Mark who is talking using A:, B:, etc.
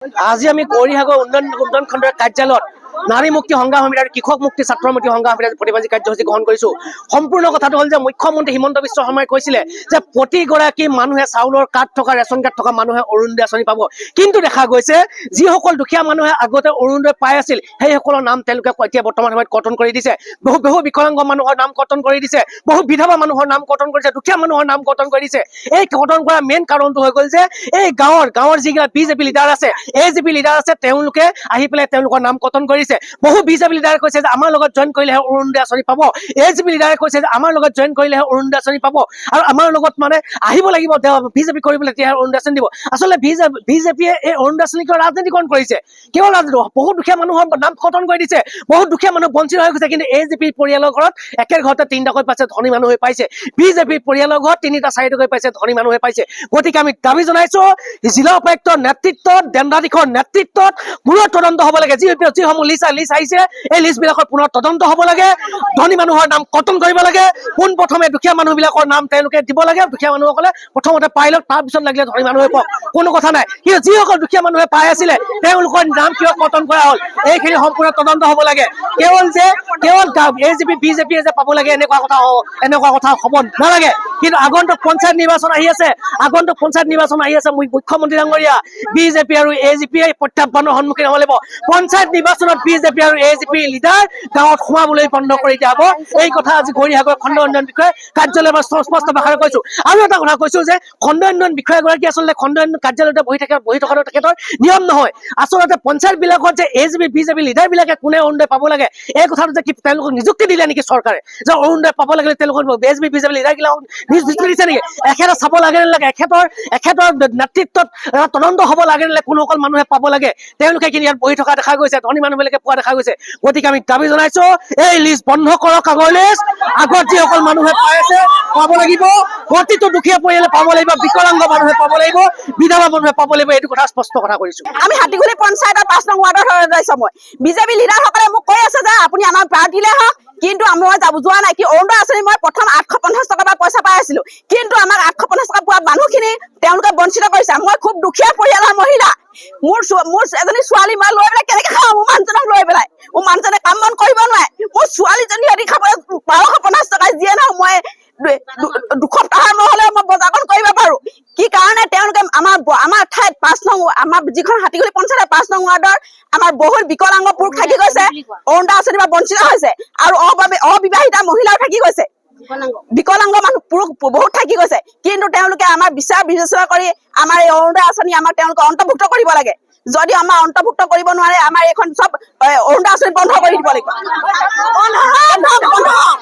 A: আজি আমি গৌৰীসাগৰ উন্নয়ন খণ্ডৰ কাৰ্যালয়ত নাৰী মুক্তি সংগ্ৰাম সমিতি আৰু কৃষক মুক্তি ছাত্ৰ মুক্তি সংগ্ৰাম সমিতি প্ৰতিবাদী কাৰ্যসূচী গ্ৰহণ কৰিছো। সম্পূৰ্ণ কথাটো হ'ল যে মুখ্যমন্ত্ৰী হিমন্ত বিশ্ব শৰ্মাই কৈছিলে যে প্ৰতিগৰাকী মানুহে চাউলৰ কাৰ্ড থকা ৰেচন কাৰ্ড থকা মানুহে অৰুণোদয় আঁচনি পাব, কিন্তু দেখা গৈছে যিসকল দুখীয়া মানুহে আগতে অৰুণোদয় পাই আছিল সেইসকলৰ নাম তেওঁলোকে এতিয়া বৰ্তমান সময়ত কৰ্তন কৰি দিছে। বহু বিকলাংগ মানুহৰ নাম কৰ্তন কৰি দিছে, বহু বিধৱা মানুহৰ নাম কৰ্তন কৰিছে, দুখীয়া মানুহৰ নাম কৰ্তন কৰি দিছে। এই কৰ্তন কৰা মেইন কাৰণটো হৈ গ'ল যে এই গাঁৱৰ যিগিলা বিজেপি লিডাৰ আছে, এজিপি লিডাৰ আছে, তেওঁলোকে আহি পেলাই তেওঁলোকৰ নাম কৰ্তন কৰিছে। বহু বিজেপি লিডাৰে কৈছে যে আমাৰ লগত জইন কৰিলেহে অৰুণোদয় আঁচনি পাব, এজিপি লিডাৰে কৈছে যে আমাৰ লগত জইন কৰিলেহে অৰুণোদয় আঁচনি পাব আৰু আমাৰ লগত মানে আহিব লাগিব বিজেপি কৰিবলৈ তেতিয়াহে অৰুণোদয় আঁচনি দিব। আচলতে বিজেপিয়ে এই অৰুণোদয় আঁচনি ৰাজনীতিকৰণ কৰিছে, কেৱল ৰাজনীতি। বহুত দুখীয়া মানুহৰ নাম কৰ্তন কৰি দিছে, বহুত দুখীয়া মানুহ বঞ্চিত হৈ গৈছে। কিন্তু এজিপি পৰিয়ালৰ ঘৰত একে ঘৰতে 3টাকৈ পাইছে, ধনী মানুহে পাইছে। বিজেপি পৰিয়ালৰ ঘৰত 3টা 4টাকৈ পাইছে, ধনী মানুহে পাইছে। গতিকে আমি দাবী জনাইছো জিলা উপায়ুক্তৰ নেতৃত্বত, দেন্দাদিখৰ নেতৃত্বত পুনৰ তদন্ত হ'ব লাগে। যিসমূহ লিষ্ট আহিছে এই লিষ্টবিলাকৰ পুনৰ তদন্ত হ'ব লাগে। ধনী মানুহৰ নাম কৰ্তন কৰিব লাগে, পোনপ্ৰথমে দুখীয়া মানুহবিলাকৰ নাম তেওঁলোকে দিব লাগে। দুখীয়া মানুহসকলে প্ৰথমতে পাই লওক, তাৰপিছত লাগিলে ধনী মানুহে পাওক, কোনো কথা নাই। কিন্তু যিসকল দুখীয়া মানুহে পাই আছিলে তেওঁলোকৰ নাম কিয় কৰ্তন কৰা হ'ল এইখিনি সম্পূৰ্ণ তদন্ত হ'ব লাগে। কেৱল এজিপি বিজেপিয়ে যে পাব লাগে এনেকুৱা কথা হ'ব নালাগে। কিন্তু আগন্তুক পঞ্চায়ত নিৰ্বাচন আহি আছে, মুখ্যমন্ত্ৰী ডাঙৰীয়া বিজেপি আৰু এজিপিয়ে প্ৰত্যাহ্বানৰ সন্মুখীন হ'ব লাগিব। পঞ্চায়ত নিৰ্বাচনত বিজেপি আৰু এজিপি লিডাৰ গাঁৱত সোমাবলৈ বন্ধ কৰি দিয়া হ'ব। এই কথা আজি গৌৰীসাগৰ খণ্ড উন্নয়ন বিষয়ে কাৰ্যালয়ৰ স্পষ্ট ভাষাৰে কৈছো। আৰু এটা কথা কৈছো যে খণ্ড উন্নয়ন বিষয়াগৰাকী আচলতে খণ্ড উন্নয়ন কাৰ্যালয়তে বহি থকাটো তেখেতৰ নিয়ম নহয়। আচলতে পঞ্চায়ত বিলাকত যে এজিপি বিজেপি লিডাৰ বিলাকে কোনে অৰুণোদয় পাব লাগে এই কথাটো যে তেওঁলোকক নিযুক্তি দিলে নেকি চৰকাৰে, যে অৰুণোদয় পাব লাগিলে তেওঁলোকৰ এজিপি বিজেপি লিডাৰ বিলাকক নিযুক্তি দিছে নেকি? এখেতে চাব লাগে নালাগে, এখেতৰ নেতৃত্বত তদন্ত হ'ব লাগে নালাগে, কোনসকল মানুহে পাব লাগে তেওঁলোকে কিন্তু ইয়াত বহি থকা দেখা গৈছে, ধনী মানুহবিলাকে পোৱা দেখা গৈছে। গতিকে আমি দাবী জনাইছো এই লিষ্ট বন্ধ কৰক। আগৰ লিষ্ট আগত যিসকল মানুহে পাই আছে পাব লাগিব, প্ৰতিটো দুখীয়া পৰিয়ালে পাব লাগিব, বিকলাংগ মানুহে পাব লাগিব, বিধৱা মানুহে পাব লাগিব। এইটো কথা স্পষ্ট কথা কৰিছো।
B: আমি হাতীগুলি পঞ্চায়তৰ 5 নং ৱাৰ্ডৰ যাইছো। মই বিজেপি লিডাৰসকলে মোক কৈ আছে যে আপুনি আমাৰ পাৰ্টিলে হওক, কিন্তু মই যোৱা নাই। কি অৰুণোদয় আঁচনি মই প্ৰথম 850 টকা বা পইচা পাই আছিলো, কিন্তু আমাক 850 টকা পোৱা মানুহখিনি তেওঁলোকে বঞ্চিত কৰিছে। মই খুব দুখীয়া পৰিয়ালৰ মহিলা, মোৰ এজনী ছোৱালী মই লৈ পেলাই কেনেকে খাওঁ? মোৰ মানুহজনক লৈ পেলাই, মোৰ মানুহজনে কাম বন কৰিব নোৱাৰে। মোৰ ছোৱালীজনী সিহঁতি খাবলৈ 1250 টকা যিয়ে নহওক মই 2 সপ্তাহৰ নহ'লে মই বজাৰখন কৰিব পাৰো। কি কাৰণে তেওঁলোকে আমাৰ ঠাইত 5 নং আমাৰ যিখন হাতীগুলি পঞ্চায়তৰ 5 নং ৱাৰ্ডৰ আমাৰ বহুত বিকলাংগ পুৰুষ থাকি গৈছে, অৰুণোদয় আঁচনি পৰা বঞ্চিত হৈছে, আৰু অবিবাহিতা মহিলাও থাকি গৈছে, বিকলাংগ মানুহ পুৰুষ বহুত থাকি গৈছে। কিন্তু তেওঁলোকে আমাৰ বিচাৰ বিবেচনা কৰি আমাৰ এই অৰুণোদয় আঁচনি আমাক তেওঁলোকে অন্তৰ্ভুক্ত কৰিব লাগে। যদি আমাৰ অন্তৰ্ভুক্ত কৰিব নোৱাৰে আমাৰ এইখন চব অৰুণোদয় আঁচনি বন্ধ কৰি দিব লাগিব।